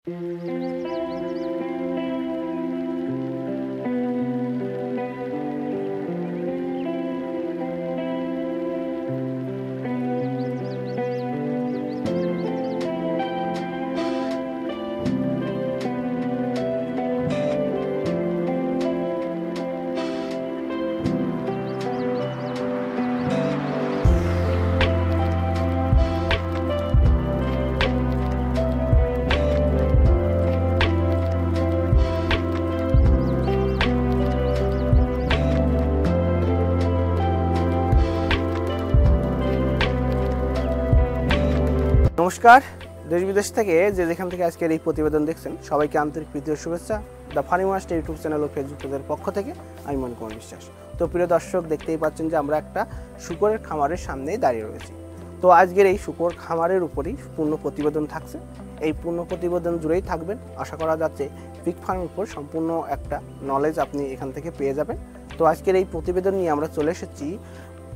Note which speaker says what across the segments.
Speaker 1: নমস্কার, দেশ বিদেশ থেকে যেখান থেকে আজকের এই প্রতিবেদন দেখছেন সবাইকে আন্তরিক প্রীতি ও শুভেচ্ছা। The funny master YouTube channel ও ফেসবুক পেজের পক্ষ থেকে আমি মনকুমার বিশ্বাস। তো প্রিয় দর্শক, দেখতেই পাচ্ছেন যে আমরা একটা শূকরের খামারের সামনেই দাঁড়িয়ে রয়েছি। তো আজকের এই শূকর খামারের উপরেই পূর্ণ প্রতিবেদন থাকছে। এই পূর্ণ প্রতিবেদন জুড়েই থাকবেন। আশা করা যাচ্ছে পিগ ফার্মের উপর সম্পূর্ণ একটা নলেজ আপনি এখান থেকে পেয়ে যাবেন। তো আজকের এই প্রতিবেদন নিয়ে আমরা চলে এসেছি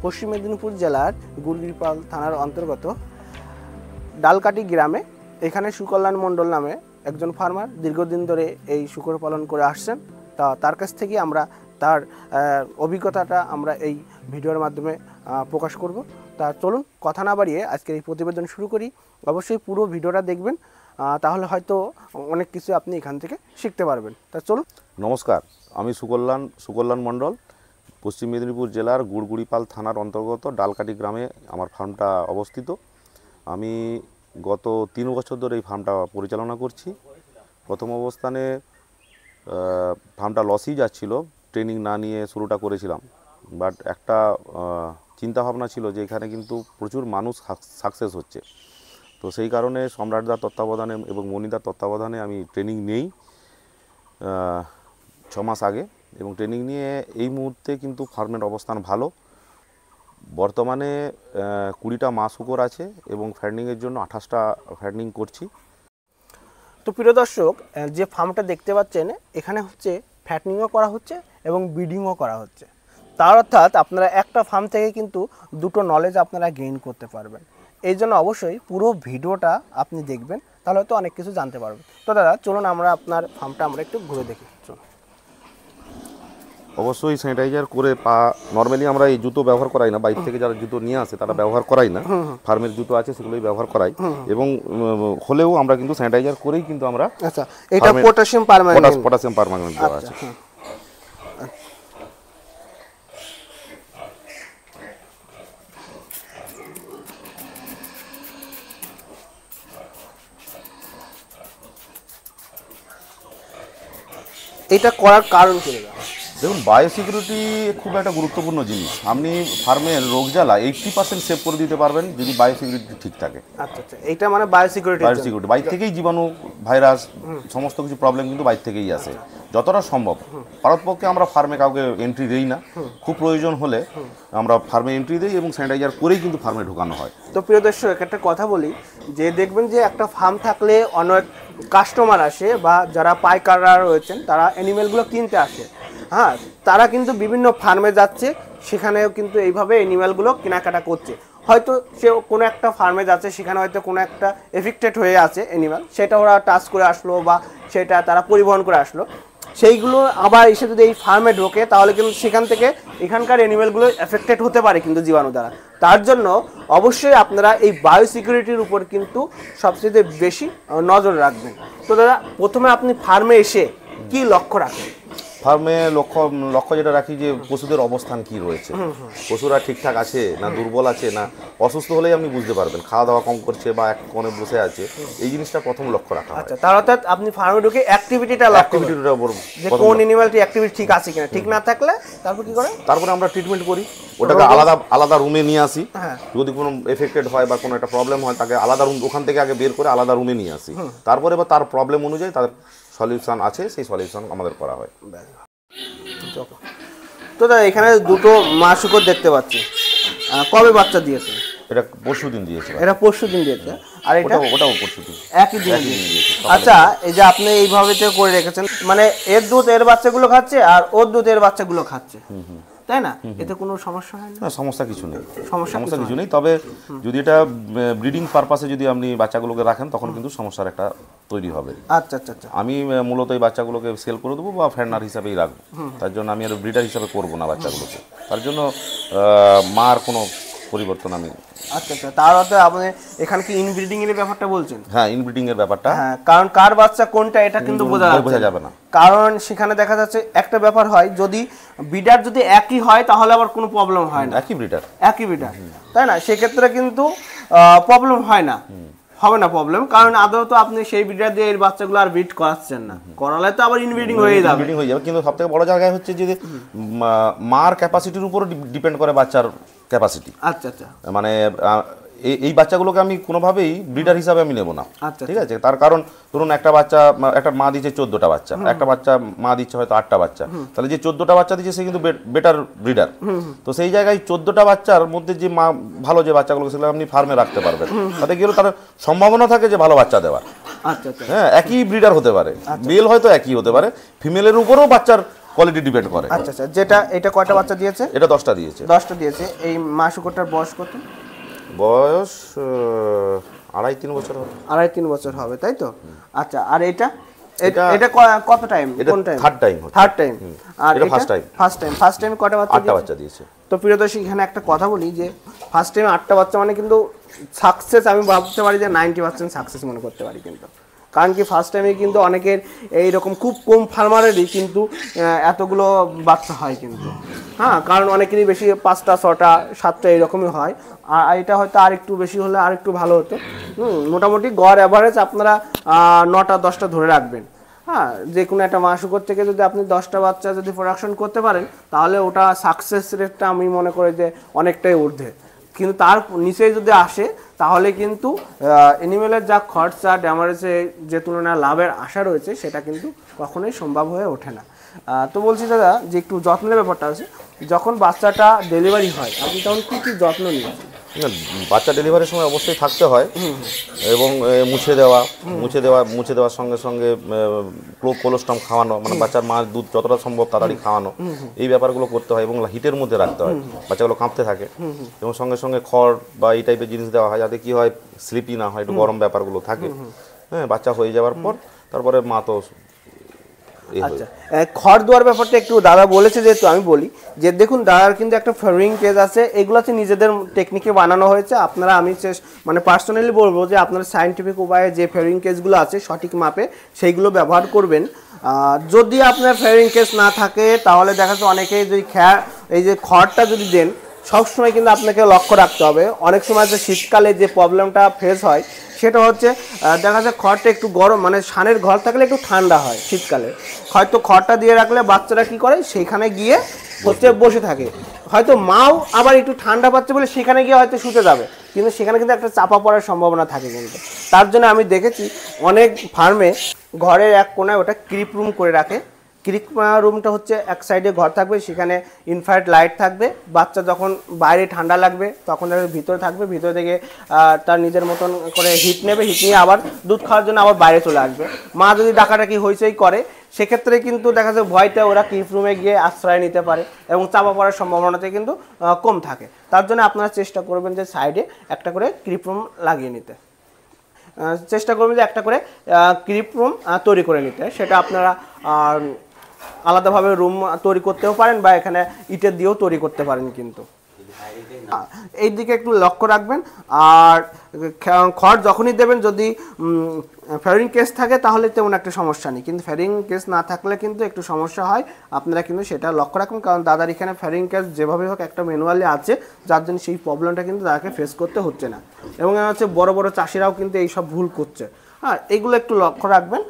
Speaker 1: পশ্চিম মেদিনীপুর জেলার গুড়গুড়িপাল থানার অন্তর্গত ডালকাটি গ্রামে। এখানে সুকল্যাণ মণ্ডল নামে একজন ফার্মার দীর্ঘদিন ধরে এই শূকর পালন করে আসছেন। তা তার কাছ থেকে আমরা তার অভিজ্ঞতাটা আমরা এই ভিডিওর মাধ্যমে প্রকাশ করব। তা চলুন কথা না বাড়িয়ে আজকের এই প্রতিবেদন শুরু করি। অবশ্যই পুরো ভিডিওটা দেখবেন, তাহলে হয়তো অনেক কিছু আপনি এখান থেকে শিখতে পারবেন। তা চলুন।
Speaker 2: নমস্কার, আমি সুকল্যাণ মণ্ডল, পশ্চিম মেদিনীপুর জেলার গুড়গুড়িপাল থানার অন্তর্গত ডালকাটি গ্রামে আমার ফার্মটা অবস্থিত। আমি গত 3 বছর ধরে এই ফার্মটা পরিচালনা করছি। প্রথম অবস্থানে ফার্মটা লসই যাচ্ছিল, ট্রেনিং না নিয়ে শুরুটা করেছিলাম। বাট একটা চিন্তাভাবনা ছিল যে এখানে কিন্তু প্রচুর মানুষ সাকসেস হচ্ছে। তো সেই কারণে সম্রাটদার তত্ত্বাবধানে এবং মনিদার তত্ত্বাবধানে আমি ট্রেনিং নেই 6 মাস আগে, এবং ট্রেনিং নিয়ে এই মুহূর্তে কিন্তু ফার্মের অবস্থান ভালো। বর্তমানে 20টা মা শূকর আছে এবং ফ্যাটনিংয়ের জন্য 28টা ফ্যাটনিং করছি।
Speaker 1: তো প্রিয় দর্শক, যে ফার্মটা দেখতে পাচ্ছেন এখানে হচ্ছে ফ্যাটনিংও করা হচ্ছে এবং ব্রিডিংও করা হচ্ছে। তার অর্থাৎ আপনারা একটা ফার্ম থেকে কিন্তু দুটো নলেজ আপনারা গেইন করতে পারবেন। এই জন্য অবশ্যই পুরো ভিডিওটা আপনি দেখবেন, তাহলে হয়তো অনেক কিছু জানতে পারবেন। তো দাদা চলুন আমরা আপনার ফার্মটা আমরা একটু ঘুরে দেখি। চলুন।
Speaker 2: অবশ্যই স্যানিটাইজার করে পা, নর্মালি আমরা এই জুতো ব্যবহার করাই না, বাইরে থেকে যারা জুতো নিয়ে আসে তারা ব্যবহার করাই না। ফার্মের জুতো আছে সেগুলোই ব্যবহার করাই, এবং হলেও আমরা কিন্তু স্যানিটাইজার করেই কিন্তু আমরা।
Speaker 1: আচ্ছা, এটা পটাশিয়াম
Speaker 2: পারম্যাঙ্গানেট দেওয়া আছে।
Speaker 1: এটা করার কারণ কি?
Speaker 2: দেখুন, বায়োসিকিউরিটি খুব একটা গুরুত্বপূর্ণ জিনিস। আপনি ফার্মের রোগ জ্বালা 80% সেভ করে দিতে পারবেন যদি বায়োসিকিউরিটি ঠিক থাকে।
Speaker 1: আচ্ছা আচ্ছা, এটা মানে বায়োসিকিউরিটি।
Speaker 2: বাইরে থেকেই জীবাণু, ভাইরাস, সমস্ত কিছু প্রবলেম কিন্তু বাইরে থেকেই আসে। যতটা সম্ভব পারতপক্ষে আমরা ফার্মে কাউকে এন্ট্রি দেই না। খুব প্রয়োজন হলে আমরা ফার্মে এন্ট্রি দিই এবং স্যানিটাইজার করেই কিন্তু ফার্মে ঢোকানো হয়।
Speaker 1: তো প্রিয় দর্শক, একটা কথা বলি যে দেখবেন যে একটা ফার্ম থাকলে অনেক কাস্টমার আসে বা যারা পাইকাররা রয়েছেন তারা অ্যানিমেলগুলো কিনতে আসে। হ্যাঁ, তারা কিন্তু বিভিন্ন ফার্মে যাচ্ছে, সেখানেও কিন্তু এইভাবে অ্যানিমেলগুলো কেনাকাটা করছে। হয়তো সে কোনো একটা ফার্মে যাচ্ছে, সেখানে হয়তো কোনো একটা এফেক্টেড হয়ে আছে অ্যানিমেল, সেটা ওরা টাচ করে আসলো বা সেটা তারা পরিবহন করে আসলো, সেইগুলো আবার এসে যদি এই ফার্মে ঢোকে তাহলে কিন্তু সেখান থেকে এখানকার অ্যানিমেলগুলো এফেক্টেড হতে পারে কিন্তু জীবাণু দ্বারা। তার জন্য অবশ্যই আপনারা এই বায়োসিকিউরিটির উপর কিন্তু সবচেয়ে বেশি নজর রাখবেন। তো দাদা, প্রথমে আপনি ফার্মে এসে কি লক্ষ্য রাখেন?
Speaker 2: ফার্মে লক্ষ্য যেটা রাখি যে পশুদের অবস্থান কি রয়েছে, পশুরা ঠিকঠাক আছে না দুর্বল আছে না অসুস্থ হলেই আপনি বুঝতে পারবেন। খাওয়া দাওয়া কম করছে বা এক কোণে বসে আছে, এই জিনিসটা প্রথম লক্ষ্য রাখা।
Speaker 1: আচ্ছা, তার অর্থাৎ আপনি ফার্মে ঢুকে অ্যাক্টিভিটিটার উপর যে কোন অ্যানিমালটি অ্যাক্টিভিটি ঠিক আছে কিনা, ঠিক না থাকলে তারপর কি করেন?
Speaker 2: তারপরে আমরা ট্রিটমেন্ট করি, ওটাকে আলাদা রুমে নিয়ে আসি। যদি কোনো এফেক্টেড হয় বা কোনো একটা প্রবলেম হয় তাকে আলাদা রুম, ওখান থেকে আগে বের করে আলাদা রুমে নিয়ে আসি। তারপরে বা তার প্রবলেম অনুযায়ী তার সলিউশন আছে, সেই সলিউশন আমাদের করা হয়।
Speaker 1: তো দাদা, এখানে দুটো মা শূকর দেখতে পাচ্ছি, কবে বাচ্চা দিয়েছে?
Speaker 2: এটা পরশুদিন দিয়েছে।
Speaker 1: এটা পরশুদিন দিয়েছে, আর
Speaker 2: ওটাও পরশুদিন,
Speaker 1: একই দিন দিয়েছে। আচ্ছা, এই যে আপনি এইভাবে করে রেখেছেন, মানে এর দুধ এর বাচ্চাগুলো খাচ্ছে আর ওর দুধ এর বাচ্চাগুলো খাচ্ছে, তো তাই না? এতে কোনো সমস্যা হয় না?
Speaker 2: না, সমস্যা কিছু নেই,
Speaker 1: সমস্যা
Speaker 2: কিছু নেই। তবে যদি এটা ব্রিডিং পারপাসে যদি আপনি বাচ্চাগুলোকে রাখেন তখন কিন্তু সমস্যার একটা তৈরি হবে।
Speaker 1: আচ্ছা আচ্ছা আচ্ছা।
Speaker 2: আমি মূলত এই বাচ্চাগুলোকে সেল করে দেবো বা ফ্যান্ডার হিসাবেই রাখবো, তার জন্য আমি আর ব্রিডার হিসাবে করবো না বাচ্চাগুলোকে, তার জন্য মার কোনো পরিবর্তন আমি।
Speaker 1: আচ্ছা আচ্ছা, তার অর্থ আপনি এখানে কি ইনব্রিডিং এর ব্যাপারটা বলছেন?
Speaker 2: হ্যাঁ, ইনব্রিডিং এর ব্যাপারটা,
Speaker 1: হ্যাঁ, কারণ কার বাচ্চা কোনটা এটা কিন্তু বোঝা
Speaker 2: যাবে না,
Speaker 1: কারণ সেখানে দেখা যাচ্ছে একটা ব্যাপার হয়, যদি ব্রিডার যদি একই হয় তাহলে আবার কোনো প্রবলেম হয় না, একই ব্রিডার তাই না, সেক্ষেত্রে কিন্তু প্রবলেম হয় না, হবে না প্রবলেম, কারণ আদৌ আপনি সেই ব্রিডার দিয়ে এর বাচ্চাগুলো আর ব্রিড করাচ্ছেন না, করালে তো আবার ইনব্রিডিং হয়ে যাবে।
Speaker 2: কিন্তু সবথেকে বড় জায়গায় হচ্ছে যে মার ক্যাপাসিটির উপর ডিপেন্ড করে বাচ্চার ক্যাপাসিটি।
Speaker 1: আচ্ছা আচ্ছা,
Speaker 2: মানে এই বাচ্চাগুলোকে আমি কোনোভাবেই ব্রিডার হিসাবে আমি নেব না, ঠিক আছে? তার কারণ ধরুন একটা মা দিচ্ছে 14টা বাচ্চা, একটা বাচ্চা মা দিচ্ছে হয়তো 8টা বাচ্চা, তাহলে যে 14টা বাচ্চা দিচ্ছে সে কিন্তু বেটার ব্রিডার। তো সেই জায়গায় 14টা বাচ্চার মধ্যে যে মা ভালো যে বাচ্চাগুলোকে সেগুলো আপনি ফার্মে রাখতে পারবেন, তাতে গেলে তার সম্ভাবনা থাকে যে ভালো বাচ্চা দেওয়ার।
Speaker 1: আচ্ছা আচ্ছা,
Speaker 2: হ্যাঁ, একই ব্রিডার হতে পারে, মেল হয়তো একই হতে পারে, ফিমেলের উপরেও বাচ্চার কোয়ালিটি ডিপেন্ড করে।
Speaker 1: আচ্ছা আচ্ছা, এটা কয়টা বাচ্চা দিয়েছে?
Speaker 2: এটা 10টা দিয়েছে।
Speaker 1: 10টা দিয়েছে। এই মা শুকরটার বয়স কত?
Speaker 2: বয়স 2.5-3 বছর হবে।
Speaker 1: 2.5-3 বছর হবে, তাই তো? আচ্ছা, আর এটা কত টাইম? কোন টাইম? Third time. আর এটা ফার্স্ট টাইম কয়টা বাচ্চা?
Speaker 2: 8টা বাচ্চা দিয়েছে।
Speaker 1: তো প্রিয় দর্শক, এখানে একটা কথা বলি যে ফার্স্ট টাইম 8টা বাচ্চা মানে কিন্তু সাকসেস, আমি ভাবতে পারি যে 90% সাকসেস মনে করতে পারি, কিন্তু কারণ কি ফার্স্ট টাইমে কিন্তু অনেকের এইরকম খুব কম ফার্মারেরই কিন্তু এতগুলো বাচ্চা হয় কিন্তু, হ্যাঁ, কারণ অনেকেরই বেশি 5টা 6টা 7টা এরকমই হয়, আর এটা হয়তো আর একটু বেশি হলে আর একটু ভালো হতো। মোটামুটি গড় অ্যাভারেজ আপনারা 9টা 10টা ধরে রাখবেন। হ্যাঁ, যে কোনো একটা মা শুকর থেকে যদি আপনি 10টা বাচ্চা যদি প্রোডাকশন করতে পারেন তাহলে ওটা সাকসেস রেটটা আমি মনে করি যে অনেকটাই ঊর্ধ্বে। কিন্তু তার নিচে যদি আসে তাহলে কিন্তু অ্যানিমেলের যা খরচা ড্যামারেজে যে তুলনায় লাভের আশা রয়েছে সেটা কিন্তু কখনোই সম্ভব হয়ে ওঠে না। তো বলছি দাদা যে একটু যত্নের ব্যাপারটা আছে, যখন বাচ্চাটা ডেলিভারি হয় আপনি তখন কী কী যত্ন নিয়েছেন?
Speaker 2: বাচ্চা ডেলিভারির সময় অবশ্যই থাকতে হয়, এবং মুছে দেওয়ার সঙ্গে সঙ্গে কোলোস্টম খাওয়ানো, মানে বাচ্চার মার দুধ যতটা সম্ভব তাড়াতাড়ি খাওয়ানো, এই ব্যাপারগুলো করতে হয়, এবং হিটের মধ্যে রাখতে হয়, বাচ্চাগুলো কাঁপতে থাকে, এবং সঙ্গে সঙ্গে খড় বা এই টাইপের জিনিস দেওয়া হয় যাতে কি হয় স্লিপি না হয়, একটু গরম ব্যাপারগুলো থাকে। হ্যাঁ, বাচ্চা হয়ে যাওয়ার পর তারপরে মা তো।
Speaker 1: আচ্ছা, খড় দেওয়ার ব্যাপারটা একটু দাদা বলেছে, যেহেতু আমি বলি যে দেখুন দাদার কিন্তু একটা ফেয়ারিং কেজ আছে, এগুলো হচ্ছে নিজেদের টেকনিকে বানানো হয়েছে। আপনারা আমি মানে পার্সোনালি বলবো যে আপনারা সায়েন্টিফিক উপায়ে যে ফেয়ারিং কেজগুলো আছে সঠিক মাপে সেইগুলো ব্যবহার করবেন। যদি আপনার ফেয়ারিং কেজ না থাকে তাহলে দেখা যাচ্ছে অনেকেই যদি এই যে খড়টা যদি দেন সবসময় কিন্তু আপনাকে লক্ষ্য রাখতে হবে। অনেক সময় যে শীতকালে যে প্রবলেমটা ফেস হয় সেটা হচ্ছে দেখা যায় খড়টা একটু গরম, মানে সানের ঘর থাকলে একটু ঠান্ডা হয় শীতকালে, হয়তো খড়টা দিয়ে রাখলে বাচ্চারা কি করে সেখানে গিয়ে হচ্ছে বসে থাকে, হয়তো মাও আবার একটু ঠান্ডা পাচ্ছে বলে সেখানে গিয়ে হয়তো শুতে যাবে, কিন্তু সেখানে কিন্তু একটা চাপা পড়ার সম্ভাবনা থাকে কিন্তু। তার জন্য আমি দেখেছি অনেক ফার্মে ঘরের এক কোণায় ওটা ক্রিপ রুম করে রাখে। ক্রিপ রুমটা হচ্ছে এক সাইডে ঘর থাকবে, সেখানে ইনফ্রারেড লাইট থাকবে, বাচ্চা যখন বাইরে ঠান্ডা লাগবে তখন ভিতরে থাকবে, ভিতরে থেকে তার নিজের মতন করে হিট নেবে, হিট নিয়ে আবার দুধ খাওয়ার জন্য আবার বাইরে চলে আসবে। মা যদি ডাকাডাকি হইচই করে সেক্ষেত্রে কিন্তু দেখা যায় ভয়টা ওরা ক্রিপ রুমে গিয়ে আশ্রয় নিতে পারে এবং চাপা পড়ার সম্ভাবনাটা কিন্তু কম থাকে। তার জন্য আপনারা চেষ্টা করবেন যে সাইডে একটা করে ক্রিপ রুম লাগিয়ে নিতে, চেষ্টা করবেন যে একটা করে ক্রিপ রুম তৈরি করে নিতে। সেটা আপনারা আলাদাভাবে রুম তৈরি করতেও পারেন বা এখানে ইটের দিয়েও তৈরি করতে পারেন। কিন্তু এই দিকে একটু লক্ষ্য রাখবেন। আর খড় যখনই দেবেন যদি ফেয়ারিং কেস থাকে তাহলে তেমন একটা সমস্যা নেই, কিন্তু ফেয়ারিং কেস না থাকলে কিন্তু একটু সমস্যা হয়, আপনারা কিন্তু সেটা লক্ষ্য রাখবেন। কারণ দাদার এখানে ফেয়ারিং কেস যেভাবে হোক একটা ম্যানুয়ালি আছে, যার জন্য সেই প্রবলেমটা কিন্তু দাদাকে ফেস করতে হচ্ছে না। এবং হচ্ছে বড় বড় চাষিরাও কিন্তু এইসব ভুল করছে। হ্যাঁ, এইগুলো একটু লক্ষ্য রাখবেন।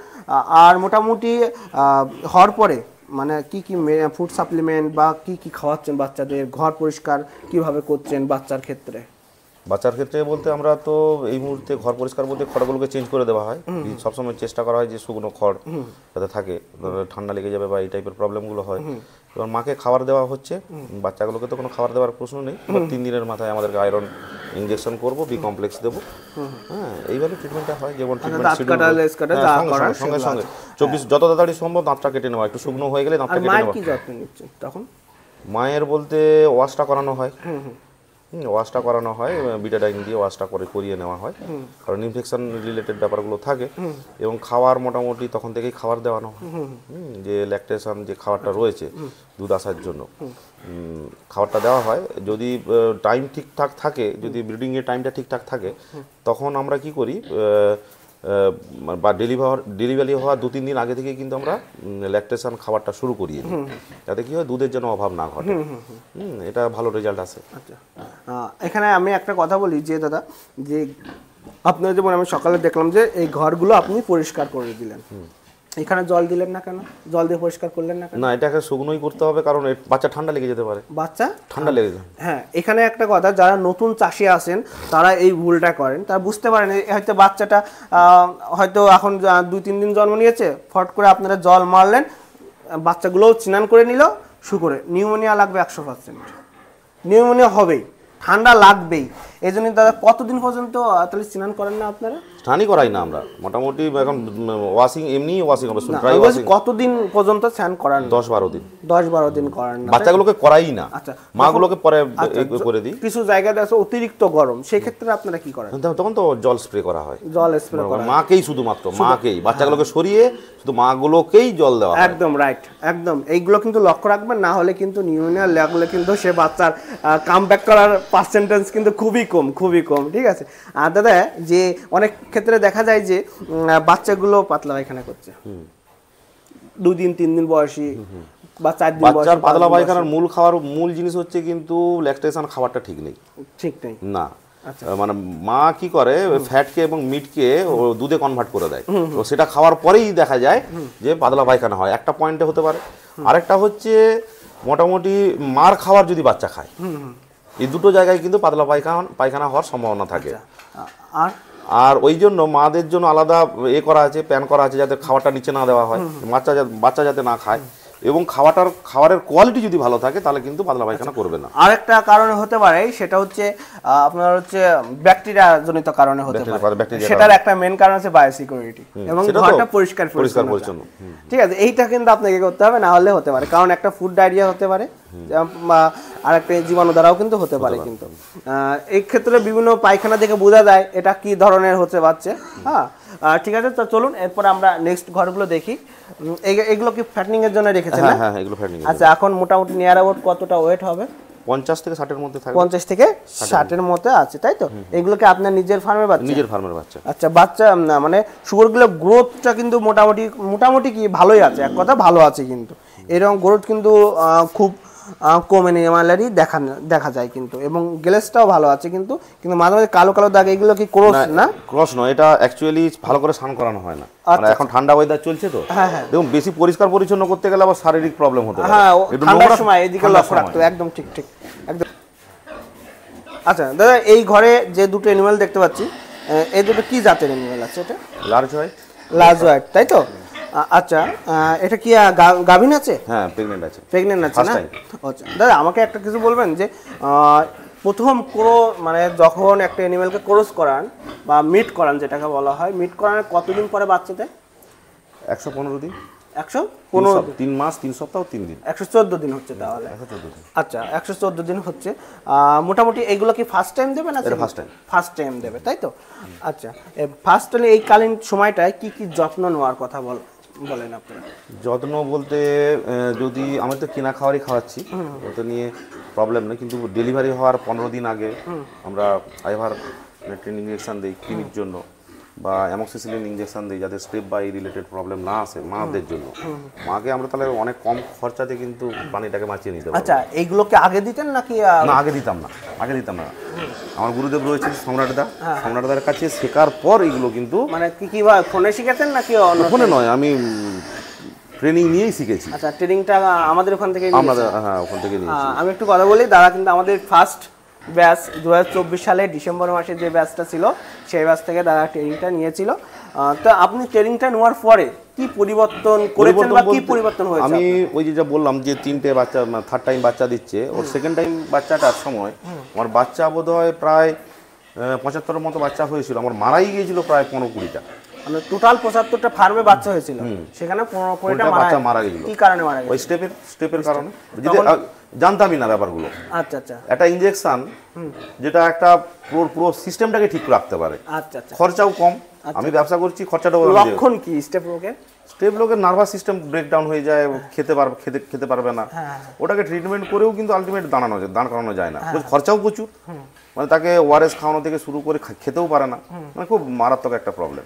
Speaker 1: আর মোটামুটি হওয়ার পরে মানে কি কি ফুড সাপ্লিমেন্ট বা কি কি খাওয়াচ্ছেন বাচ্চাদের, ঘর পরিষ্কার কিভাবে করছেন বাচ্চার ক্ষেত্রে?
Speaker 2: বাচ্চার ক্ষেত্রে বলতে আমরা তো এই মুহূর্তে ঘর পরিষ্কার বলতে খড়গুলোকে চেঞ্জ করে দেওয়া হয়, সবসময় চেষ্টা করা হয় যে শুকনো খড় যাতে থাকে, ঠান্ডা লেগে যাবে বা এই টাইপের প্রবলেমগুলো হয়। এবার মাকে খাবার দেওয়া হচ্ছে, বাচ্চাগুলোকে তো কোনো খাবার দেওয়ার প্রশ্ন নেই। 3 দিনের মাথায় আমাদেরকে আয়রন ইঞ্জেকশন করবো, বি কমপ্লেক্স দেবো। হ্যাঁ, এইভাবে ট্রিটমেন্টটা হয়। যেমন সঙ্গে সঙ্গে 24 যত তাড়াতাড়ি সম্ভব দাঁতটা কেটে নেওয়া, একটু শুকনো হয়ে গেলে দাঁতটা কেটে নেওয়া।
Speaker 1: কি যত্ন নিচ্ছেন তখন?
Speaker 2: মায়ের বলতে ওয়াশটা করানো হয়, ওয়াশটা করানো হয়, বিটাডাইন দিয়ে ওয়াশটা করিয়ে নেওয়া হয়, কারণ ইনফেকশন রিলেটেড ব্যাপারগুলো থাকে। এবং খাওয়ার মোটামুটি তখন থেকেই খাবার দেওয়ানো হয়, যে ল্যাকটেশন যে খাবারটা রয়েছে দুধ আসার জন্য খাবারটা দেওয়া হয়। যদি টাইম ঠিকঠাক থাকে, যদি ব্রিডিংয়ের টাইমটা ঠিকঠাক থাকে, তখন আমরা কি করি, বা ডেলিভারি হওয়ার 2-3 দিন আগে থেকে কিন্তু আমরা ল্যাকটেশন খাবারটা শুরু করিয়ে দিই, যাতে কি হয় দুধের যেন অভাব না ঘটে। এটা ভালো রেজাল্ট আসে।
Speaker 1: আচ্ছা, এখানে আমি একটা কথা বলি যে দাদা, যে আপনার যেমন আমি সকালে দেখলাম যে এই ঘরগুলো আপনি পরিষ্কার করে দিলেন, এখানে জল দিলেন না কেন? জল দিয়ে পরিষ্কার করলেন না কেন?
Speaker 2: না, এটাকে শুকনোই করতে হবে, কারণ বাচ্চা ঠান্ডা লেগে যেতে পারে।
Speaker 1: বাচ্চা
Speaker 2: ঠান্ডা লেগে যায়।
Speaker 1: হ্যাঁ, এখানে একটা কথা, যারা নতুন চাষি আছেন তারা এই ভুলটা করেন, তারা বুঝতে পারেন হয়তো বাচ্চাটা হয়তো এখন 2-3 দিন জন্ম নিয়েছে, ফট করে আপনারা জল মারলেন, বাচ্চাগুলোও স্নান করে নিল শুকরে, নিউমোনিয়া লাগবে 100%, নিউমোনিয়া হবেই, ঠান্ডা লাগবেই। এই জন্য দাদা কতদিন পর্যন্ত তাহলে স্নান করেন না আপনারা?
Speaker 2: স্নানই করাই না আমরা, মোটামুটি এখন ওয়াশিং, এমনি ওয়াশিং হবে, ড্রাই ওয়াশিং।
Speaker 1: কতদিন পর্যন্ত স্নান করান?
Speaker 2: 10-12 দিন।
Speaker 1: 10-12 দিন করেন না?
Speaker 2: বাচ্চাগুলোকে করাই না।
Speaker 1: আচ্ছা,
Speaker 2: মাগুলোকে পরে করে দিই।
Speaker 1: কিছু জায়গাতে আছে অতিরিক্ত গরম, সেই ক্ষেত্রে আপনারা কি করেন?
Speaker 2: তখন তো জল স্প্রে করা হয়।
Speaker 1: জল স্প্রে করা হয়
Speaker 2: মাকেই, শুধুমাত্র মাকেই, বাচ্চাগুলোকে সরিয়ে শুধু মাগুলোকেই জল দেওয়া হয়।
Speaker 1: একদম রাইট, একদম। এইগুলো কিন্তু লক্ষ্য রাখবেন, না হলে কিন্তু নিউমোনিয়া লাগলে কিন্তু সে বাচ্চার কামব্যাক করার পার্সেন্টেজ কিন্তু খুবই কম, খুবই কম। ঠিক আছে। আর দাদা, যে অনেক ক্ষেত্রে দেখা যায় যে বাচ্চাগুলো পাতলা পায়খানা করছে, 2 দিন 3 দিন বয়সী বা 4 দিন বয়সী।
Speaker 2: বাচ্চার পাতলা পায়খানার মূল জিনিস হচ্ছে কিন্তু ল্যাকটেশন খাবারটা ঠিক নেই, ঠিক নেই না। মানে মা কি করে, ফ্যাটকে এবং মিটকে দুধে কনভার্ট করে দেয়, তো সেটা খাওয়ার পরেই দেখা যায় যে পাতলা পায়খানা হয়। একটা পয়েন্টে হতে পারে। আরেকটা হচ্ছে মোটামুটি মার খাবার যদি বাচ্চা খায়, এই দুটো জায়গায় কিন্তু পাতলা পায়খানা হওয়ার সম্ভাবনা থাকে। আর ওই জন্য মাদের জন্য আলাদা করা আছে, প্যান করা আছে, যাতে খাবারটা নিচে না দেওয়া হয়, বাচ্চা যাতে না খায়, এবং খাবারের কোয়ালিটি যদি ভালো থাকে তাহলে কিন্তু পাতলা পায়খানা করবে না।
Speaker 1: আরেকটা কারণে হতে পারে, সেটা হচ্ছে আপনার হচ্ছে ব্যাকটেরিয়া জনিত কারণে হতে পারে। সেটার একটা মেইন কারণ হচ্ছে বায়োসিকিউরিটি এবং ঘরটা পরিষ্কার পরিচ্ছন্ন। ঠিক আছে, এইটা কিন্তু আপনাকে করতে হবে, না হলে হতে পারে, কারণ একটা ফুড ডায়রিয়া হতে পারে, আর একটা জীবাণু দ্বারাও কিন্তু হতে পারে। কিন্তু এই ক্ষেত্রে বিভিন্ন পায়খানা দেখে বোঝা যায় এটা কি ধরনের হচ্ছে বাচ্চা। হ্যাঁ, ঠিক আছে, তো চলুন এরপর আমরা নেক্সট ঘরগুলো দেখি। এগুলো কি ফ্যাটনিং এর জন্য রেখেছেন?
Speaker 2: হ্যাঁ, এগুলো ফ্যাটনিং।
Speaker 1: আচ্ছা, এখন মোটামুটি নিয়ার অ্যাবাউট কতটা ওয়েট হবে?
Speaker 2: 50 থেকে 60 এর মধ্যে থাকে।
Speaker 1: 50 থেকে 60 এর মধ্যে আছে, তাই তো? এগুলোকে আপনার নিজের ফার্মের বাচ্চা?
Speaker 2: নিজের ফার্মের বাচ্চা।
Speaker 1: আচ্ছা, বাচ্চা মানে শুগরগুলো গ্রোথটা কিন্তু মোটামুটি কি ভালোই আছে, এক কথা ভালো আছে, কিন্তু এরকম গ্রোথ কিন্তু খুব কম অ্যানিমালেরই দেখা যায় কিন্তু, এবং গ্লেসটাও ভালো আছে, কিন্তু মাঝে মাঝে কালো কালো দাগ, এগুলো কি ক্রস না?
Speaker 2: ক্রস নয়, এটা অ্যাকচুয়ালি ভালো করে স্নান করানো হয় না, মানে এখন ঠান্ডা ওয়েদার চলছে তো। দেখুন, বেশি পরিষ্কার পরিচ্ছন্ন করতে গেলে আবার শারীরিক প্রবলেম হতে পারে।
Speaker 1: হ্যাঁ, ঠান্ডার সময় এদিকে লক্ষ্য রাখতে হবে। একদম ঠিক, একদম। আচ্ছা দাদা, এই ঘরে যে দুটো অ্যানিমাল দেখতে পাচ্ছি, এই দুটো কি জাতের অ্যানিমাল আছে? এটা লার্জ হোয়াইট, তাই তো? আচ্ছা, এটা কি গাভিন আছে?
Speaker 2: হ্যাঁ, প্রেগন্যান্ট আছে
Speaker 1: না? আচ্ছা দাদা, আমাকে একটা কিছু বলবেন যে প্রথম মানে যখন একটা অ্যানিমালকে ক্রস করান বা মিট করান, যেটাকে বলা হয়, মিট করানোর কতদিন পরে বাচ্চা দেয়?
Speaker 2: 115 দিন।
Speaker 1: 115
Speaker 2: 3 মাস 3 সপ্তাহ 3 দিন।
Speaker 1: 114 দিন হচ্ছে তাহলে। আচ্ছা, 114 দিন হচ্ছে। মোটামুটি এগুলো কি ফার্স্ট টাইম দেবে না? ফার্স্ট টাইম দেবে, তাই তো? আচ্ছা, ফার্স্ট হলে এই কালীন সময়টায় কি কি যত্ন নেওয়ার কথা বলেন আপনারা?
Speaker 2: যত্ন বলতে, যদি আমি তো কিনা খাবারই খাওয়াচ্ছি, ওটা নিয়ে প্রবলেম নেই, কিন্তু ডেলিভারি হওয়ার 15 দিন আগে আমরা আইভার ইঞ্জেকশন দিই কৃমির জন্য, বা অ্যামক্সিসিলিন ইঞ্জেকশন দিই, যাতে স্টেপ বাই রিলেটেড প্রবলেম না আসে মাদের জন্য। মাকে আমরা তাহলে অনেক কম খরচাতে কিন্তু প্রাণীটাকে বাঁচিয়ে নিতে পারি।
Speaker 1: আচ্ছা, এইগুলোকে আগে দিতেন নাকি?
Speaker 2: না, আগে দিতাম না। আমার গুরুদেব রয়েছেন সম্রাটদার কাছে শেখার পর এগুলো কিন্তু,
Speaker 1: মানে কি ফোনে শিখেছেন নাকি?
Speaker 2: ফোনে নয়, আমি ট্রেনিং নিয়েই শিখেছি।
Speaker 1: আচ্ছা, ট্রেনিংটা আমাদের ওখান থেকে?
Speaker 2: হ্যাঁ, ওখান থেকে নিয়েছি।
Speaker 1: আমি একটু কথা বলি, দাদা কিন্তু আমাদের ফার্স্ট ব্যাচ 2024 সালে ডিসেম্বর মাসে যে ব্যাচটা ছিল, সেই ব্যাচ থেকে দাদা ট্রেনিংটা নিয়েছিল। তো আপনি ট্রেনিংটা নেওয়ার পরে কি পরিবর্তন করেছেন বা কি পরিবর্তন হয়েছে?
Speaker 2: আমি ওই যে বললাম যে 3টে বাচ্চা, থার্ড টাইম বাচ্চা দিচ্ছে, ওর সেকেন্ড টাইম বাচ্চাটার সময় আমার বাচ্চা বোধহয় প্রায় 75 মতো বাচ্চা হয়েছিল, আমার মারাই গিয়েছিল প্রায় 15-20টা।
Speaker 1: মানে টোটাল 75টা ফার্মে বাচ্চা হয়েছিল, সেখানে 15-20টা বাচ্চা
Speaker 2: মারা গেছিল।
Speaker 1: কি কারণে মারা গেছে?
Speaker 2: ওই স্টেপের কারণে। জানতামই না ব্যাপারগুলো।
Speaker 1: আচ্ছা আচ্ছা
Speaker 2: একটা ইনজেকশন যেটা একটা পুরো সিস্টেমটাকে ঠিক রাখতে পারে,
Speaker 1: আচ্ছা আচ্ছা।
Speaker 2: খরচাও কম। আমি ব্যবসা করছি, খরচাটাও।
Speaker 1: লক্ষণ কি স্টেপ রোগের?
Speaker 2: স্টেপ লোকের নার্ভাস সিস্টেম ব্রেকডাউন হয়ে যায়, খেতে পারবে না। ওটাকে ট্রিটমেন্ট করেও কিন্তু আলটিমেট দাঁড় করানো যায় না, খরচাও প্রচুর। মানে তাকে ওআরএস খাওয়ানো থেকে শুরু করে খেতেও পারে না, মানে খুব মারাত্মক একটা প্রবলেম।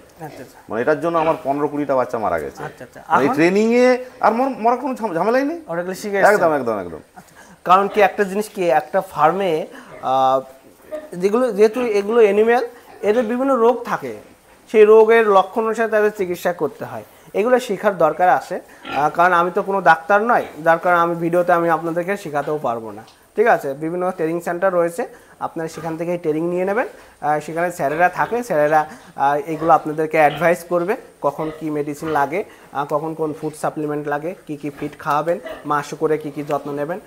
Speaker 2: মানে এটার জন্য আমার 15-20টা বাচ্চা মারা গেছে এই ট্রেনিং এ। আর মরার কোনো ঝামেলাই নেই, একদম একদম একদম।
Speaker 1: কারণ কি একটা জিনিস কি, একটা ফার্মে যেহেতু এগুলো অ্যানিম্যাল, এদের বিভিন্ন রোগ থাকে, সেই রোগের লক্ষণ অনুসারে তাদের চিকিৎসা করতে হয়। এগুলো শেখার দরকার আছে, কারণ আমি তো কোনো ডাক্তার নয়, যার কারণে আমি ভিডিওতে আপনাদেরকে শেখাতেও পারবো না। ঠিক আছে, বিভিন্ন ট্রেনিং সেন্টার রয়েছে, আপনারা সেখান থেকে ট্রেনিং নিয়ে নেবেন। সেখানে স্যারেরা থাকে, স্যারেরা এগুলো আপনাদেরকে অ্যাডভাইস করবে কখন কি মেডিসিন লাগে, কখন কোন ফুড সাপ্লিমেন্ট লাগে, কি কি ফিড খাওয়াবেন, মাস করে কি কি যত্ন নেবেন।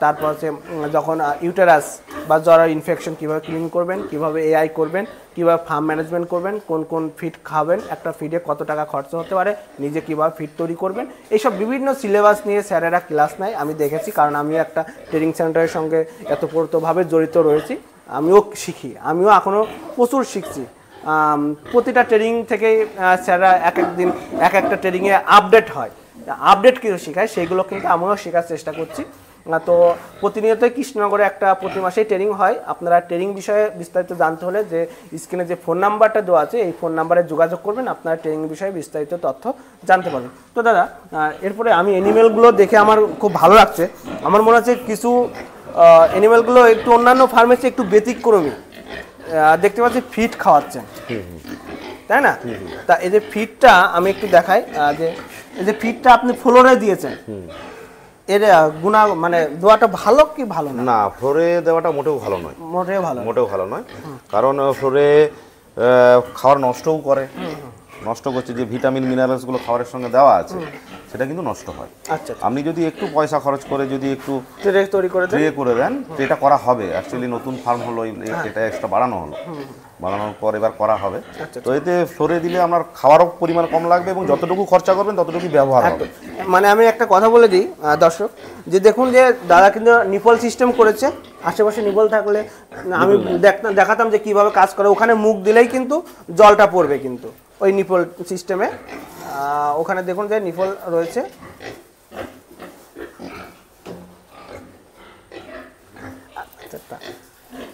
Speaker 1: তারপর হচ্ছে যখন ইউটেরাস বা জ্বরের ইনফেকশন কীভাবে ক্লিন করবেন, কিভাবে এআই করবেন, কীভাবে ফার্ম ম্যানেজমেন্ট করবেন, কোন কোন ফিড খাবেন, একটা ফিডে কত টাকা খরচ হতে পারে, নিজে কীভাবে ফিড তৈরি করবেন, এইসব বিভিন্ন সিলেবাস নিয়ে স্যারেরা ক্লাস নেয়। আমি দেখেছি, কারণ আমিও একটা ট্রেনিং সেন্টারের সঙ্গে এতপ্রতভাবে জড়িত রয়েছি, আমিও শিখি, আমিও এখনও প্রচুর শিখছি। প্রতিটা ট্রেনিং থেকে স্যাররা এক একদিন এক একটা ট্রেনিংয়ে আপডেট হয়, আপডেট কিছু শেখায়, সেইগুলো কিন্তু আমিও শেখার চেষ্টা করছি। তো প্রতিনিয়তই কৃষ্ণনগরে একটা প্রতি মাসেই ট্রেনিং হয়। আপনারা ট্রেনিং বিষয়ে বিস্তারিত জানতে হলে যে স্ক্রিনে যে ফোন নাম্বারটা দেওয়া আছে, এই ফোন নাম্বারে যোগাযোগ করবেন, আপনারা ট্রেনিং বিষয়ে বিস্তারিত তথ্য জানতে পারবেন। তো দাদা, এরপরে আমি অ্যানিমেলগুলো দেখে আমার খুব ভালো লাগছে। আমার মনে হচ্ছে কিছু অ্যানিমেলগুলো একটু অন্যান্য ফার্মের চেয়ে একটু ব্যতিক্রমী। দেখতে পাচ্ছি ফিড খাওয়াচ্ছেন, তাই না? তা এই যে ফিডটা আমি একটু দেখাই, যে এই যে ফিডটা আপনি ফ্লোরে দিয়েছেন, এর গুণা মানে দেওয়াটা ভালো কি ভালো না?
Speaker 2: না, ফ্লোরে দেওয়াটা মোটেও ভালো নয়, মোটেও ভালো নয়। কারণ ফ্লোরে খাবার নষ্টও করে, নষ্ট করছে যে ভিটামিন মিনারেলসগুলো খাবারের সঙ্গে দেওয়া আছে, সেটা কিন্তু নষ্ট হয়।
Speaker 1: আচ্ছা,
Speaker 2: আপনি যদি একটু পয়সা খরচ করে যদি একটু
Speaker 1: ট্রে তৈরি করে দেন,
Speaker 2: এটা করা হবে। অ্যাকচুয়ালি নতুন ফার্ম হলো, এটা এক্সট্রা বাড়ানো হলো, বানানোর পর এবার করা হবে। তো এতে ফ্লোরে দিলে আপনার খাওয়ারও পরিমাণ কম লাগবে এবং যতটুকু খরচা করবেন ততটুকু ব্যবহার হবে।
Speaker 1: মানে আমি একটা কথা বলে দিই দর্শক, যে দেখুন যে দাদা কিন্তু নিপল সিস্টেম করেছে, আশেপাশে নিপল থাকলে আমি দেখাতাম যে কিভাবে কাজ করে। ওখানে মুখ দিলেই কিন্তু জলটা পড়বে, কিন্তু ওই নিপল সিস্টেমে ওখানে দেখুন যে নিপল রয়েছে।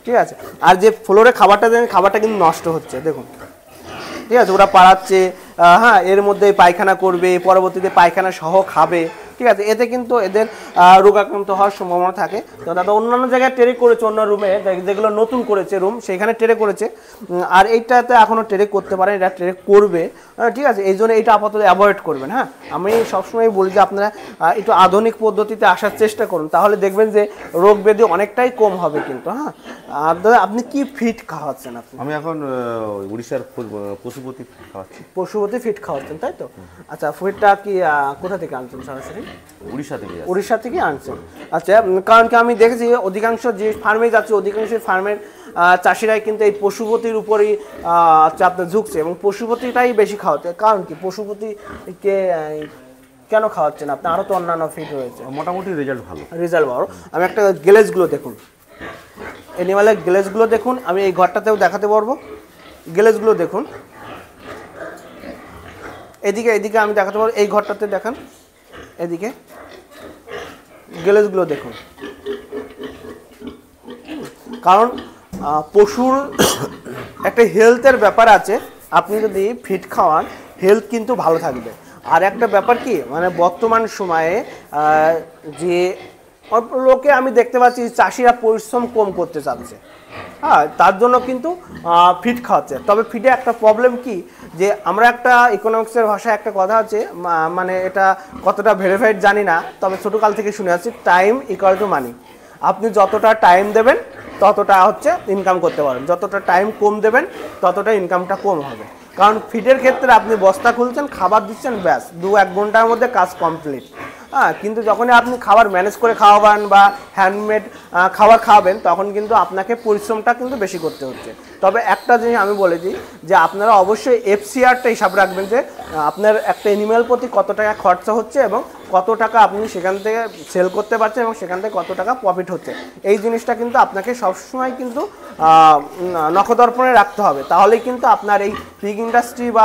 Speaker 1: ঠিক আছে, আর যে ফ্লোরে খাবারটা দেন, খাবারটা কিন্তু নষ্ট হচ্ছে, দেখুন। ঠিক আছে, ওরা পাড়াচ্ছে, হ্যাঁ, এর মধ্যে পায়খানা করবে, পরবর্তীতে পায়খানা সহ খাবে। ঠিক আছে, এতে কিন্তু এদের রোগাক্রান্ত হওয়ার সম্ভাবনা থাকে। তো দাদা অন্যান্য জায়গায় ট্রে করেছে, অন্য রুমে যেগুলো নতুন করেছে রুম, সেখানে ট্রে করেছে, আর এইটাতে এখনও ট্রে করতে পারেন, এটা ট্রে করবে। ঠিক আছে, এই জন্য এটা আপাতত অ্যাভয়েড করবেন। হ্যাঁ, আমি সবসময় বলি যে আপনারা একটু আধুনিক পদ্ধতিতে আসার চেষ্টা করুন, তাহলে দেখবেন যে রোগ ব্যাধি অনেকটাই কম হবে কিন্তু। হ্যাঁ, আর দাদা আপনি কি ফিড খাওয়াচ্ছেন?
Speaker 2: আমি এখন উড়িষ্যার পশুপতি খাওয়াচ্ছি।
Speaker 1: পশুপতি ফিড খাওয়াচ্ছেন, তাই তো? আচ্ছা, ফিডটা কি কোথা থেকে আনছেন? সরাসরি উড়িষ্যা থেকে আনছেন। আচ্ছা, কারণ কি আমি দেখেছি অধিকাংশ যে ফার্মে যাচ্ছে, অধিকাংশ ফার্মের চাষিরাই কিন্তু এই পশুপতির উপরই আপনার ঝুঁকছে এবং পশুপতিটাই বেশি খাওয়াতে। কারণ কি পশুপতিকে কেন খাওয়াচ্ছেন আপনি? আরও তো অন্যান্য ফিড রয়েছে,
Speaker 2: মোটামুটি রেজাল্ট ভালো।
Speaker 1: আমি একটা গ্লেজগুলো দেখুন, অ্যানিমালের গ্লেজগুলো দেখুন, আমি এই ঘরটাতেও দেখাতে পারবো। গ্লেজগুলো দেখুন, এদিকে আমি দেখাতে পারবো, এই ঘরটাতে দেখান, এদিকে গ্লেজগুলো দেখুন। কারণ পশুর একটা হেলথের ব্যাপার আছে, আপনি যদি ফিড খাওয়ান হেলথ কিন্তু ভালো থাকবে। আর একটা ব্যাপার কি, মানে বর্তমান সময়ে যে লোকে আমি দেখতে পাচ্ছি চাষিরা পরিশ্রম কম করতে চাচ্ছে, হ্যাঁ, তার জন্য কিন্তু ফিড খাওয়াচ্ছে। তবে ফিডে একটা প্রবলেম কি, যে আমরা একটা ইকোনমিক্সের ভাষায় একটা কথা আছে, মানে এটা কতটা ভেরিফাইড জানি না, তবে ছোটোকাল থেকে শুনে আসছি, টাইম ইকুয়াল টু মানি। আপনি যতটা টাইম দেবেন ততটা হচ্ছে ইনকাম করতে পারেন, যতটা টাইম কম দেবেন ততটা ইনকামটা কম হবে। কারণ ফিডের ক্ষেত্রে আপনি বস্তা খুলছেন, খাবার দিচ্ছেন, ব্যাস 2-1 ঘন্টার মধ্যে কাজ কমপ্লিট। হ্যাঁ, কিন্তু যখনই আপনি খাবার ম্যানেজ করে খাওয়াবেন বা হ্যান্ডমেড খাবার খাওয়াবেন, তখন কিন্তু আপনাকে পরিশ্রমটা কিন্তু বেশি করতে হচ্ছে। তবে একটা জিনিস আমি বলে দিই, যে আপনারা অবশ্যই FCRটা হিসাব রাখবেন, যে আপনার একটা অ্যানিম্যাল প্রতি কত টাকা খরচা হচ্ছে এবং কত টাকা আপনি সেখান থেকে সেল করতে পারছেন এবং সেখান থেকে কত টাকা প্রফিট হচ্ছে, এই জিনিসটা কিন্তু আপনাকে সবসময় কিন্তু নখদর্পণে রাখতে হবে। তাহলেই কিন্তু আপনার এই পিগ ইন্ডাস্ট্রি বা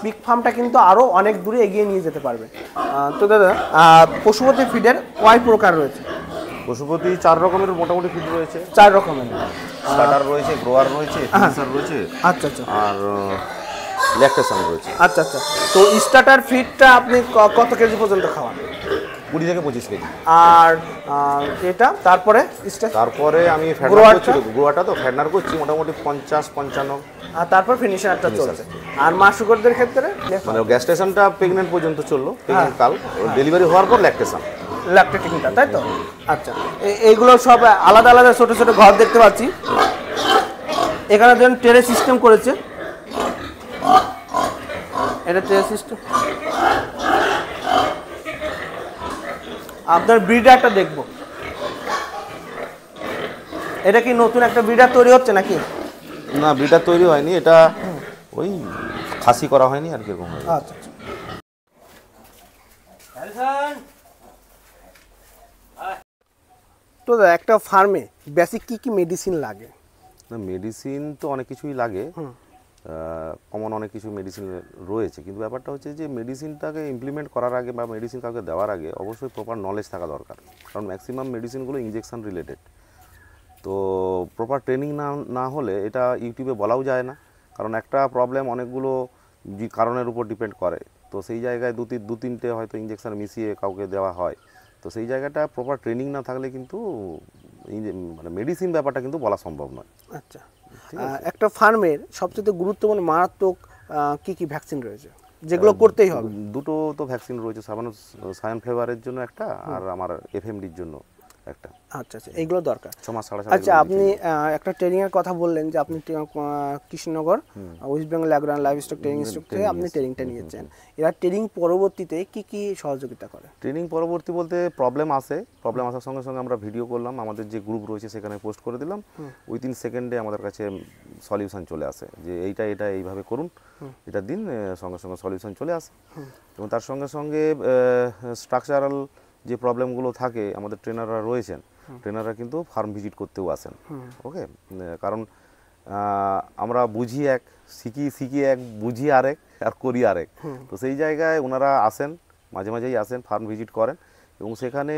Speaker 1: পিগ ফার্মটা কিন্তু আরও অনেক দূরে এগিয়ে নিয়ে যেতে পারবে। তো দাদা, পশুপতি ফিডের কয় প্রকার রয়েছে?
Speaker 2: পশুপতি 4 রকমের মোটামুটি ফিড রয়েছে।
Speaker 1: 4 রকমের,
Speaker 2: স্টার্টার রয়েছে, গ্রোয়ার রয়েছে, ফিনিশার রয়েছে,
Speaker 1: আচ্ছা আচ্ছা,
Speaker 2: আর ল্যাকটেশন রয়েছে।
Speaker 1: আচ্ছা আচ্ছা। তো স্টার্টার ফিডটা আপনি কত কেজি পর্যন্ত খাওয়ান?
Speaker 2: 20 থেকে 25 কেজি।
Speaker 1: আর এটা তারপরে
Speaker 2: আমি গ্রোয়ারটা তো ফ্যাটনার করছি মোটামুটি 50-55।
Speaker 1: আর তারপর ফিনিশারটা চলছে। আর মা শুকরদের ক্ষেত্রে
Speaker 2: মানে গ্যাস স্টেশনটা প্রেগনেন্ট পর্যন্ত চললো, প্রেগনেন্ট কাল, ডেলিভারি হওয়ার পর
Speaker 1: ল্যাকটেশনটা, তাই তো? আচ্ছা, এইগুলো সব আলাদা আলাদা ছোট ছোট ঘর দেখতে পাচ্ছি। এখানে যেন ট্রে সিস্টেম করেছে, এটা ট্রে সিস্টেম। আপনার ব্রিডারটা দেখবো, এটা কি নতুন একটা ব্রিডার তৈরি হচ্ছে নাকি?
Speaker 2: না, ব্রিডার তৈরি হয়নি, এটা ওই খাসি করা হয়নি আর কিরকম হয়।
Speaker 1: আচ্ছা আচ্ছা। তো একটা ফার্মে বেসিক কি মেডিসিন লাগে?
Speaker 2: না, মেডিসিন তো অনেক কিছুই লাগে, কমন অনেক কিছু মেডিসিন রয়েছে, কিন্তু ব্যাপারটা হচ্ছে যে মেডিসিনটাকে ইমপ্লিমেন্ট করার আগে বা মেডিসিন কাউকে দেওয়ার আগে অবশ্যই প্রপার নলেজ থাকা দরকার, কারণ ম্যাক্সিমাম মেডিসিনগুলো ইনজেকশন রিলেটেড। তো প্রপার ট্রেনিং না হলে এটা ইউটিউবে বলাও যায় না, কারণ একটা প্রবলেম অনেকগুলো কারণের উপর ডিপেন্ড করে। তো সেই জায়গায় দু তিনটে হয়তো ইনজেকশন মিশিয়ে কাউকে দেওয়া হয়, তো সেই জায়গাটা প্রপার ট্রেনিং না থাকলে কিন্তু মানে মেডিসিন ব্যাপারটা কিন্তু বলা সম্ভব নয়।
Speaker 1: আচ্ছা, একটা ফার্মের সবচেয়ে গুরুত্বপূর্ণ মারাত্মক কি ভ্যাকসিন রয়েছে যেগুলো করতেই হবে?
Speaker 2: দুটো তো ভ্যাকসিন রয়েছে, সায়ান ফ্লেভারের জন্য একটা, আর আমার এফএমডির জন্য একটা।
Speaker 1: আচ্ছা আচ্ছা, এইগুলো দরকার।
Speaker 2: 6 মাস সাড়ে।
Speaker 1: আচ্ছা, আপনি একটা ট্রেনিং এর কথা বললেন যে আপনি Krishnanagar West Bengal agro live stock training institute থেকে আপনি ট্রেনিংটা নিয়েছেন। এরা ট্রেনিং পরবর্তীতে কি সহযোগিতা করে?
Speaker 2: ট্রেনিং পরবর্তী বলতে প্রবলেম আসার সঙ্গে সঙ্গে আমরা ভিডিও করলাম, আমাদের যে গ্রুপ রয়েছে সেখানে পোস্ট করে দিলাম, উইদিন সেকেন্ডে আমাদের কাছে সলিউশন চলে আসে যে এটা এইভাবে করুন, এটা দিন, সঙ্গে সঙ্গে সলিউশন চলে আসে। এবং তার সঙ্গে সঙ্গে স্ট্রাকচারাল যে প্রবলেমগুলো থাকে, আমাদের ট্রেনাররা রয়েছেন, ট্রেনাররা কিন্তু ফার্ম ভিজিট করতেও আসেন। ওকে, কারণ আমরা বুঝি এক, শিখি এক, বুঝি আরেক, আর করি আরেক। তো সেই জায়গায় ওনারা আসেন, মাঝে মাঝেই আসেন, ফার্ম ভিজিট করেন, এবং সেখানে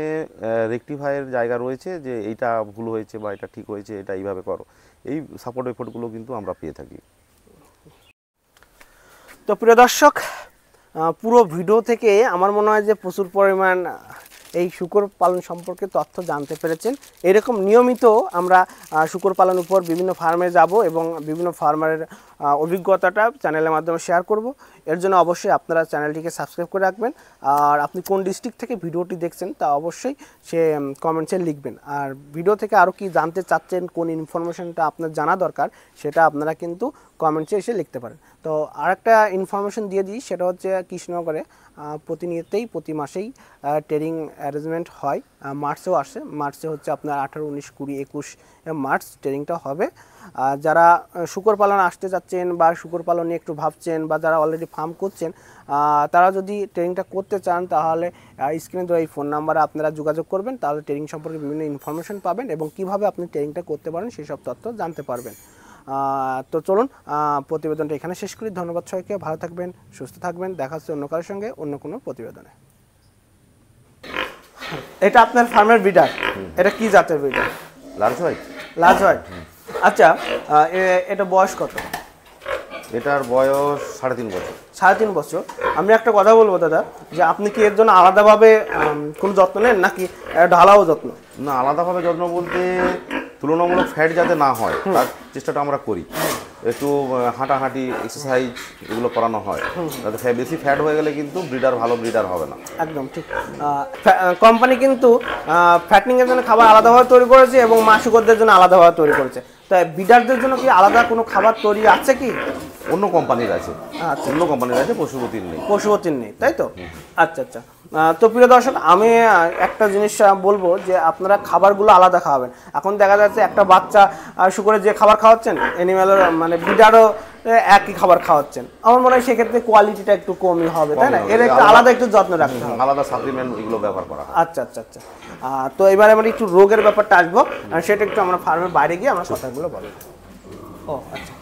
Speaker 2: রেকটিফাইয়ের জায়গা রয়েছে যে এইটা ভুল হয়েছে বা এটা ঠিক হয়েছে, এটা এইভাবে করো, এই সাপোর্ট এফোর্টগুলো কিন্তু আমরা পেয়ে থাকি।
Speaker 1: তো প্রিয় দর্শক, পুরো ভিডিও থেকে আমার মনে হয় যে প্রচুর পরিমাণ এই শূকর পালন সম্পর্কে তথ্য জানতে পেরেছেন। এরকম নিয়মিত আমরা শূকর পালনের উপর বিভিন্ন ফার্মে যাব এবং বিভিন্ন ফার্মারের অভিজ্ঞতাটা চ্যানেলের মাধ্যমে শেয়ার করব। এর জন্য অবশ্যই আপনারা চ্যানেলটিকে সাবস্ক্রাইব করে রাখবেন। আর আপনি কোন ডিস্ট্রিক্ট থেকে ভিডিওটি দেখছেন তা অবশ্যই সে কমেন্টসে লিখবেন। আর ভিডিও থেকে আরও কি জানতে চাচ্ছেন, কোন ইনফরমেশনটা আপনার জানা দরকার, সেটা আপনারা কিন্তু কমেন্টসে এসে লিখতে পারেন। তো আরেকটা ইনফরমেশন দিয়ে দিই, সেটা হচ্ছে কৃষ্ণনগরে প্রতি মাসেই ট্রেনিং অ্যারেঞ্জমেন্ট হয়। মার্চেও আসে, মার্চে হচ্ছে আপনার 18, 19, 20, 21 মার্চ ট্রেনিংটা হবে। যারা শূকর পালন আসতে চাচ্ছেন বা শূকর পালন নিয়ে একটু ভাবছেন বা যারা অলরেডি ফার্ম করছেন, তারা যদি ট্রেনিংটা করতে চান তাহলে স্ক্রিনে দেওয়া এই ফোন নাম্বারে আপনারা যোগাযোগ করবেন, তাহলে ট্রেনিং সম্পর্কে বিভিন্ন ইনফরমেশন পাবেন এবং কিভাবে আপনি ট্রেনিংটা করতে পারেন সেই সব তথ্য জানতে পারবেন। তো চলুন প্রতিবেদনটা এখানে শেষ করি। ধন্যবাদ সবাইকে, ভালো থাকবেন, সুস্থ থাকবেন, দেখা হচ্ছে অন্য কারোর সঙ্গে অন্য কোনো প্রতিবেদনে। এটা আপনার ফার্মের ব্রিডার, এটা কি জাতের ব্রিডার?
Speaker 2: Large white.
Speaker 1: আচ্ছা, এটা বয়স কত?
Speaker 2: এটার বয়স 3.5 বছর।
Speaker 1: 3.5 বছর। আমি একটা কথা বলবো দাদা, যে আপনি কি এর জন্য আলাদাভাবে কোনো যত্ন নেন নাকি ঢালাও যত্ন?
Speaker 2: না, আলাদাভাবে যত্ন বলতে তুলনামূলক ফ্যাট যাতে না হয় তার চেষ্টাটা আমরা করি। একটু হাঁটাহাঁটি, এক্সারসাইজ এগুলো করানো হয়, যাতে বেশি ফ্যাট হয়ে গেলে কিন্তু ভালো ব্রিডার হবে না।
Speaker 1: একদম ঠিক। কোম্পানি কিন্তু ফ্যাটনিংয়ের জন্য খাবার আলাদাভাবে তৈরি করেছে এবং মা শুকরদের জন্য আলাদাভাবে তৈরি করেছে। তো ব্রিডারদের জন্য কি আলাদা কোনো খাবার তৈরি আছে কি?
Speaker 2: অন্য কোম্পানির আছে,
Speaker 1: আচ্ছা
Speaker 2: অন্য কোম্পানির আছে, পশুপতির নেই।
Speaker 1: পশুপতির নেই, তাই তো? আচ্ছা আচ্ছা। তো প্রিয় দর্শক, আমি একটা জিনিস বলবো যে আপনারা খাবারগুলো আলাদা খাওয়াবেন। এখন দেখা যাচ্ছে একটা বাচ্চা শুকরের যে খাবার খাওয়াচ্ছেন, অ্যানিম্যালের মানে ব্রিডারও একই খাবার খাওয়াচ্ছেন, আমার মনে হয় সেক্ষেত্রে কোয়ালিটিটা একটু কমই হবে, তাই না? এর একটু আলাদা একটু যত্ন রাখতে হবে,
Speaker 2: আলাদা সাপ্লিমেন্ট এগুলো ব্যবহার করা হয়।
Speaker 1: আচ্ছা আচ্ছা আচ্ছা। তো এবারে আমরা একটু রোগের ব্যাপারটা আসবো, আর সেটা একটু আমরা ফার্মের বাইরে গিয়ে আমরা কথাগুলো বলবো। ও আচ্ছা।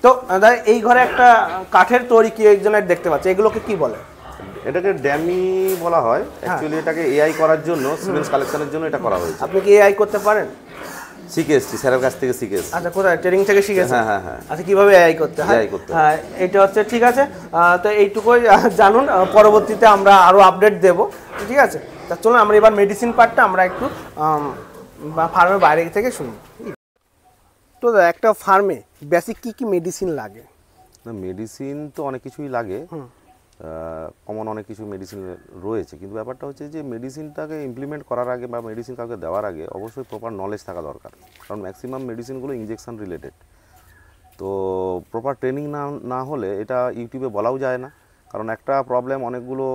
Speaker 1: তো এই ঘরে একটা কাঠের তৈরি কি একজনের দেখতে পাচ্ছি, এগুলোকে কি বলে?
Speaker 2: এটাকে ড্যামি বলা হয় অ্যাকচুয়ালি। এটাকে এআই করার জন্য, সিমেন্স কালেকশনের জন্য এটা করা হয়েছে।
Speaker 1: আপনি কি এআই করতে পারেন?
Speaker 2: শিখে এসেছি, স্যারের কাছ থেকে শিখে এসেছি।
Speaker 1: আচ্ছা, কোথায় ট্রেনিং থেকে শিখেছেন?
Speaker 2: হ্যাঁ হ্যাঁ হ্যাঁ।
Speaker 1: আচ্ছা, কিভাবে এআই করতে হয়?
Speaker 2: AI করতে হয়।
Speaker 1: হ্যাঁ, এটা হচ্ছে ঠিক আছে। তো এইটুকুই জানুন, পরবর্তীতে আমরা আরো আপডেট দেব, ঠিক আছে? তা চলুন আমরা এবার মেডিসিন পার্টটা আমরা একটু ফার্মের বাইরে থেকে শুনি। তো একটা ফার্মে বেসিক কি কি মেডিসিন লাগে?
Speaker 2: না, মেডিসিন তো অনেক কিছুই লাগে, কমন অনেক কিছু মেডিসিন রয়েছে, কিন্তু ব্যাপারটা হচ্ছে যে মেডিসিনটাকে ইমপ্লিমেন্ট করার আগে বা মেডিসিন কাউকে দেওয়ার আগে অবশ্যই প্রপার নলেজ থাকা দরকার, কারণ ম্যাক্সিমাম মেডিসিনগুলো ইনজেকশন রিলেটেড। তো প্রপার ট্রেনিং না হলে এটা ইউটিউবে বলাও যায় না, কারণ একটা প্রবলেম অনেকগুলো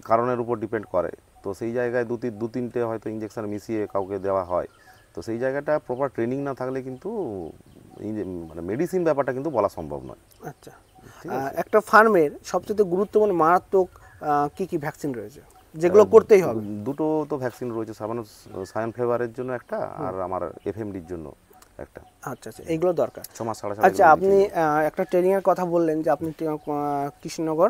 Speaker 2: কারণের উপর ডিপেন্ড করে। তো সেই জায়গায় দু তিনটে হয়তো ইনজেকশন মিশিয়ে কাউকে দেওয়া হয়, তো সেই জায়গাটা প্রপার ট্রেনিং না থাকলে কিন্তু মানে মেডিসিন ব্যাপারটা কিন্তু বলা সম্ভব নয়।
Speaker 1: আচ্ছা, একটা ফার্মের সবচেয়ে গুরুত্বপূর্ণ মারাত্মক কি কি ভ্যাকসিন রয়েছে যেগুলো করতেই হবে?
Speaker 2: দুটো তো ভ্যাকসিন রয়েছে, সায়ান ফেভারের জন্য একটা, আর আমার এফএমডির জন্য একটা।
Speaker 1: আচ্ছা আচ্ছা, এইগুলো দরকার।
Speaker 2: 6 মাস সাড়ে।
Speaker 1: আচ্ছা, আপনি একটা ট্রেনিং এর কথা বললেন যে আপনি Krishnanagar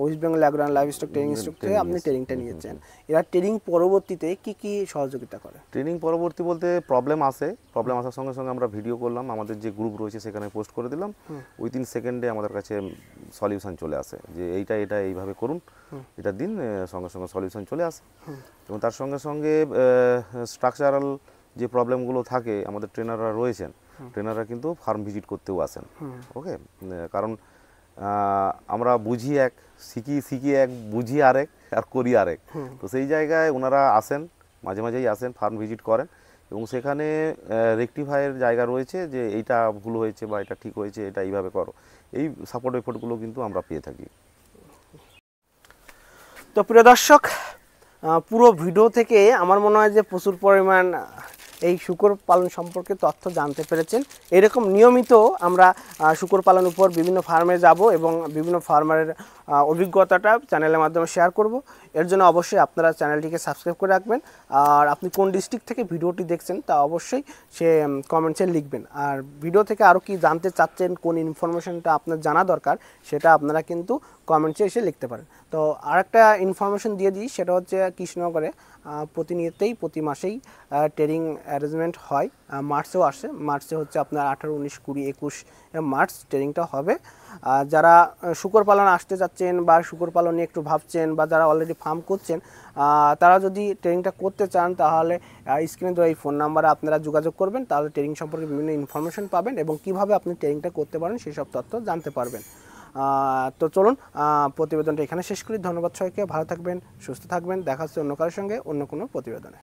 Speaker 1: West Bengal agro and livestock training institute থেকে আপনি ট্রেনিংটা নিয়েছেন। এরা ট্রেনিং পরবর্তীতে কি কি সহযোগিতা করে?
Speaker 2: ট্রেনিং পরবর্তী বলতে প্রবলেম আসার সঙ্গে সঙ্গে আমরা ভিডিও করলাম, আমাদের যে গ্রুপ রয়েছে সেখানে পোস্ট করে দিলাম, উইদিন সেকেন্ডে আমাদের কাছে সলিউশন চলে আসে যে এটা এইভাবে করুন, এটা দিন, সঙ্গে সঙ্গে সলিউশন চলে আসে। এবং তার সঙ্গে সঙ্গে স্ট্রাকচারাল যে প্রবলেমগুলো থাকে, আমাদের ট্রেনাররা রয়েছেন, ট্রেনাররা কিন্তু ফার্ম ভিজিট করতেও আসেন। ওকে, কারণ আমরা বুঝি এক, শিখি এক, বুঝি আরেক, আর করি আরেক। তো সেই জায়গায় ওনারা আসেন, মাঝে মাঝেই আসেন, ফার্ম ভিজিট করেন, এবং সেখানে রেকটিফাইয়ের জায়গা রয়েছে যে এইটা ভুল হয়েছে বা এটা ঠিক হয়েছে, এটা এইভাবে করো, এই সাপোর্ট এফোর্টগুলো কিন্তু আমরা পেয়ে থাকি।
Speaker 1: তো প্রিয় দর্শক, পুরো ভিডিও থেকে আমার মনে হয় যে প্রচুর পরিমাণ এই শূকর পালন সম্পর্কে তথ্য জানতে পেরেছেন। এরকম নিয়মিত আমরা শূকর পালন উপর বিভিন্ন ফার্মে যাব এবং বিভিন্ন ফার্মারের অভিজ্ঞতাটা চ্যানেলের মাধ্যমে শেয়ার করব। এর জন্য অবশ্যই আপনারা চ্যানেলটিকে সাবস্ক্রাইব করে রাখবেন, আর আপনি কোন ডিস্ট্রিক্ট থেকে ভিডিওটি দেখছেন তা অবশ্যই সে কমেন্টসে লিখবেন। আর ভিডিও থেকে আরও কি জানতে চাচ্ছেন, কোন ইনফরমেশনটা আপনার জানা দরকার, সেটা আপনারা কিন্তু কমেন্টসে এসে লিখতে পারেন। তো আরেকটা ইনফরমেশন দিয়ে দিই, সেটা হচ্ছে কৃষ্ণনগরে প্রতিনিয়তই প্রতি মাসেই ট্রেনিং অ্যারেঞ্জমেন্ট হয়। মার্চেও আসে, মার্চে হচ্ছে আপনার 18, 19, 20, 21 মার্চ ট্রেনিংটা হবে। যারা শূকর পালন আসতে চাচ্ছেন বা শূকর পালন নিয়ে একটু ভাবছেন, বা যারা অলরেডি ফার্ম করছেন, তারা যদি ট্রেনিংটা করতে চান তাহলে স্ক্রিনে দেওয়া এই ফোন নাম্বারে আপনারা যোগাযোগ করবেন, তাহলে ট্রেনিং সম্পর্কে বিভিন্ন ইনফরমেশন পাবেন এবং কিভাবে আপনি ট্রেনিংটা করতে পারেন সেই সব তথ্য জানতে পারবেন। তো চলুন প্রতিবেদনটা এখানে শেষ করি। ধন্যবাদ সবাইকে, ভালো থাকবেন, সুস্থ থাকবেন, দেখা হচ্ছে অন্য কারোর সঙ্গে অন্য কোনো প্রতিবেদনে।